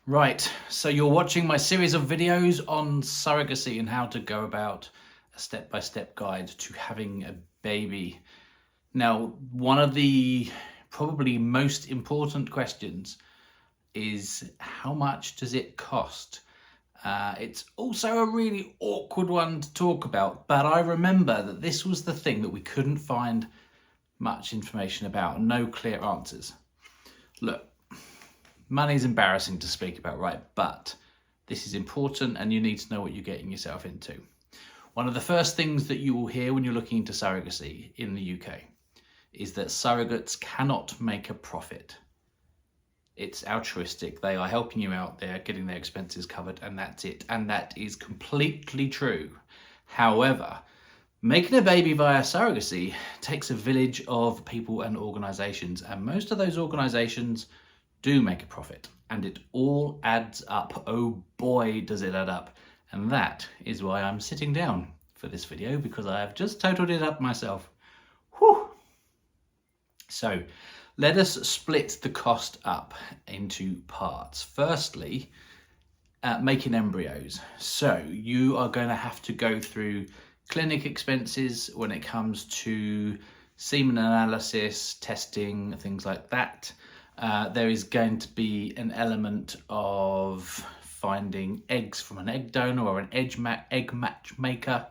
Right, so you're watching my series of videos on surrogacy and how to go about a step-by-step guide to having a baby. Now, one of the probably most important questions is how much does it cost? It's also a really awkward one to talk about, but I remember that this was the thing that we couldn't find much information about, no clear answers. Look, money's embarrassing to speak about, right? But this is important and you need to know what you're getting yourself into. One of the first things that you will hear when you're looking into surrogacy in the UK is that surrogates cannot make a profit. It's altruistic. They are helping you out there, getting their expenses covered, and that's it. And that is completely true. However, making a baby via surrogacy takes a village of people and organisations, and most of those organisations do make a profit, and it all adds up. Oh boy, does it add up. And that is why I'm sitting down for this video, because I have just totaled it up myself. Whew. So let us split the cost up into parts. Firstly, making embryos. So you are going to have to go through clinic expenses when it comes to semen analysis, testing, things like that. There is going to be an element of finding eggs from an egg donor or an egg matchmaker.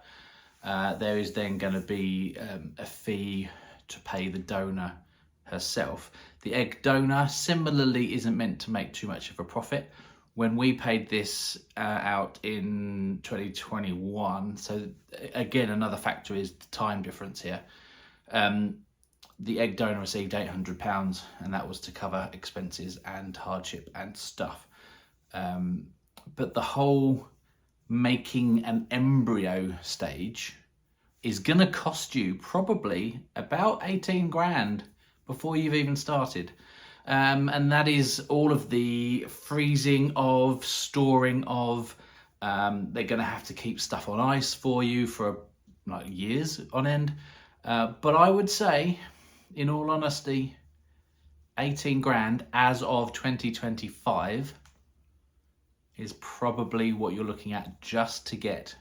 There is then going to be a fee to pay the donor herself. The egg donor similarly isn't meant to make too much of a profit. When we paid this out in 2021, so again, another factor is the time difference here. The egg donor received £800 and that was to cover expenses and hardship and stuff. But the whole making an embryo stage is going to cost you probably about 18 grand before you've even started. And that is all of the freezing of, storing of, they're going to have to keep stuff on ice for you for like years on end. But I would say, in all honesty, 18 grand as of 2025 is probably what you're looking at just to get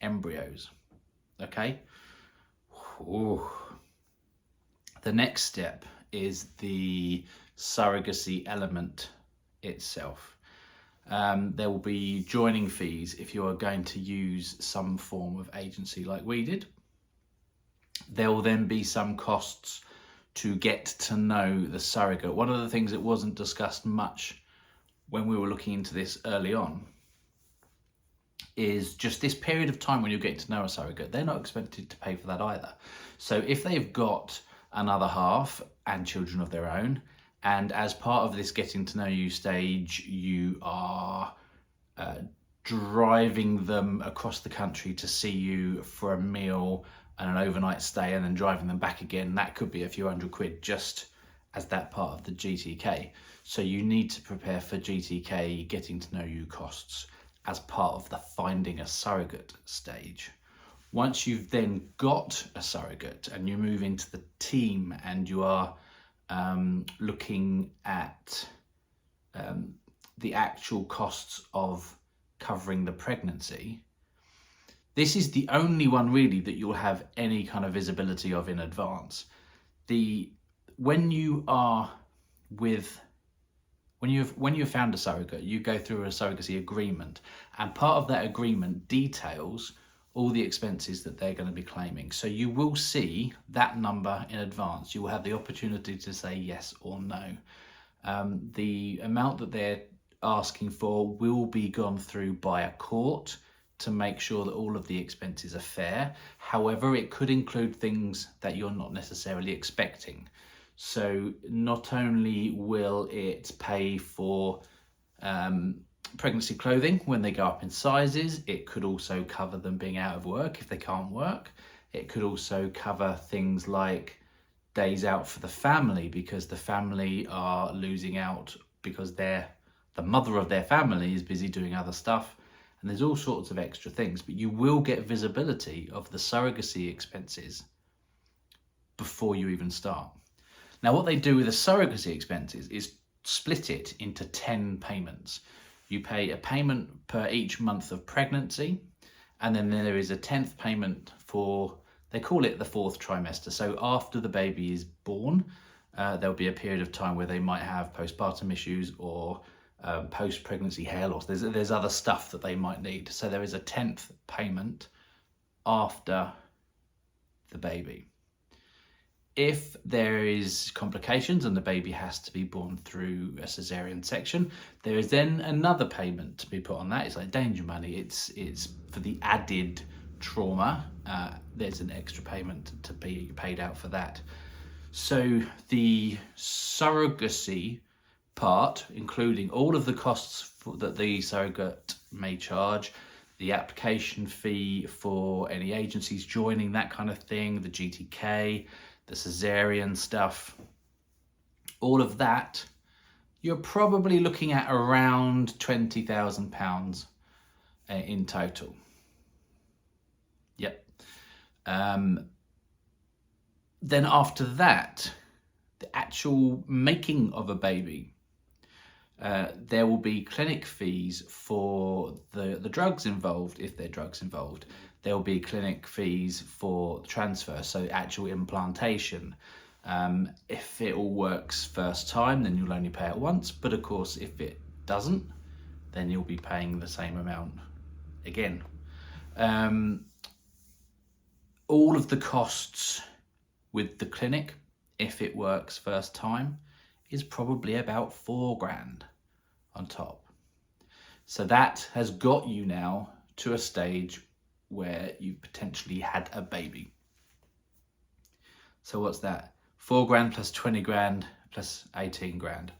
embryos. Okay. Ooh. The next step is the surrogacy element itself. There will be joining fees if you are going to use some form of agency like we did. There will then be some costs to get to know the surrogate. One of the things that wasn't discussed much when we were looking into this early on is just this period of time when you're getting to know a surrogate. They're not expected to pay for that either. So if they've got another half and children of their own, and as part of this getting to know you stage, you are driving them across the country to see you for a meal and an overnight stay and then driving them back again, that could be a few £100 just as that part of the GTK. So you need to prepare for GTK getting to know you costs as part of the finding a surrogate stage. Once you've then got a surrogate and you move into the team and you are looking at the actual costs of covering the pregnancy, this is the only one really that you'll have any kind of visibility of in advance. When you've found a surrogate, you go through a surrogacy agreement, and part of that agreement details all the expenses that they're going to be claiming. So you will see that number in advance. You will have the opportunity to say yes or no. The amount that they're asking for will be gone through by a court to make sure that all of the expenses are fair. However, it could include things that you're not necessarily expecting. So not only will it pay for pregnancy clothing when they go up in sizes, it could also cover them being out of work if they can't work. It could also cover things like days out for the family because the family are losing out because the mother of their family is busy doing other stuff. And there's all sorts of extra things, but you will get visibility of the surrogacy expenses before you even start. Now, what they do with the surrogacy expenses is split it into 10 payments. You pay a payment per each month of pregnancy, and then there is a 10th payment for, they call it the 4th trimester. So after the baby is born, there'll be a period of time where they might have postpartum issues or post-pregnancy hair loss. There's other stuff that they might need. So there is a 10th payment after the baby. If there is complications and the baby has to be born through a cesarean section, there is then another payment to be put on that. It's like danger money. It's for the added trauma. There's an extra payment to be paid out for that. So the surrogacy part, including all of the costs that the surrogate may charge, the application fee for any agencies joining, that kind of thing, the GTK, the cesarean stuff, all of that, you're probably looking at around £20,000 in total. Yep. Then after that, the actual making of a baby, there will be clinic fees for the drugs involved, if there are drugs involved. There will be clinic fees for transfer, so actual implantation. If it all works first time, then you'll only pay it once. But of course, if it doesn't, then you'll be paying the same amount again. All of the costs with the clinic, if it works first time, is probably about £4,000 on top. So that has got you now to a stage where you've potentially had a baby. So what's that? £4,000 plus £20,000 plus £18,000.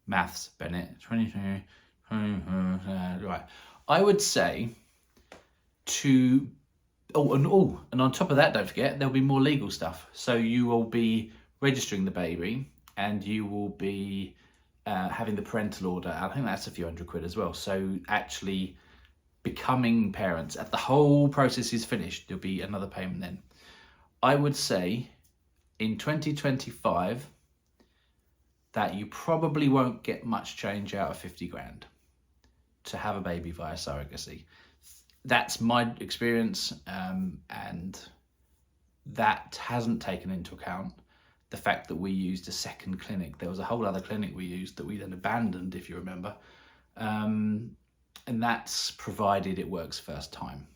Maths, Bennett. 22. Right. I would say to... and on top of that, don't forget, there'll be more legal stuff. So you will be registering the baby, and you will be having the parental order. I think that's a few £100 as well. So actually becoming parents, the whole process is finished, there'll be another payment then. I would say in 2025 that you probably won't get much change out of £50,000 to have a baby via surrogacy. That's my experience, and that hasn't taken into account the fact that we used a second clinic. There was a whole other clinic we used that we then abandoned, if you remember. And that's provided it works first time.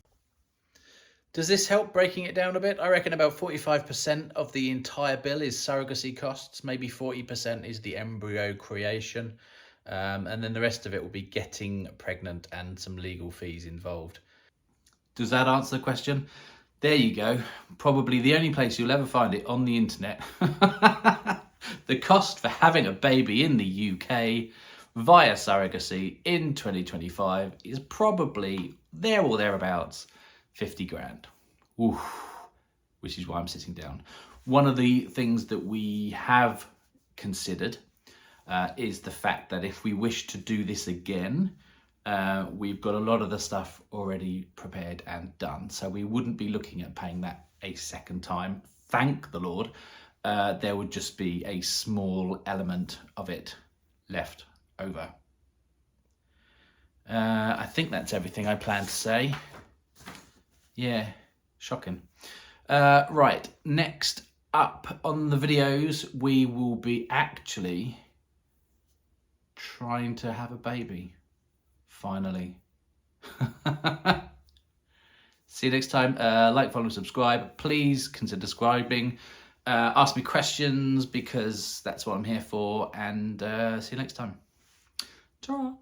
Does this help breaking it down a bit? I reckon about 45% of the entire bill is surrogacy costs. Maybe 40% is the embryo creation. And then the rest of it will be getting pregnant and some legal fees involved. Does that answer the question? There you go. Probably the only place you'll ever find it on the internet. The cost for having a baby in the UK via surrogacy in 2025 is probably there or thereabouts £50,000. Oof, which is why I'm sitting down. One of the things that we have considered is the fact that if we wish to do this again, we've got a lot of the stuff already prepared and done. So we wouldn't be looking at paying that a second time. Thank the Lord. There would just be a small element of it left over. I think that's everything I plan to say. Yeah, shocking. Right, next up on the videos, we will be actually trying to have a baby. Finally. See you next time. Like, follow, subscribe. Please consider subscribing. Ask me questions, because that's what I'm here for. And see you next time. Ta-ra.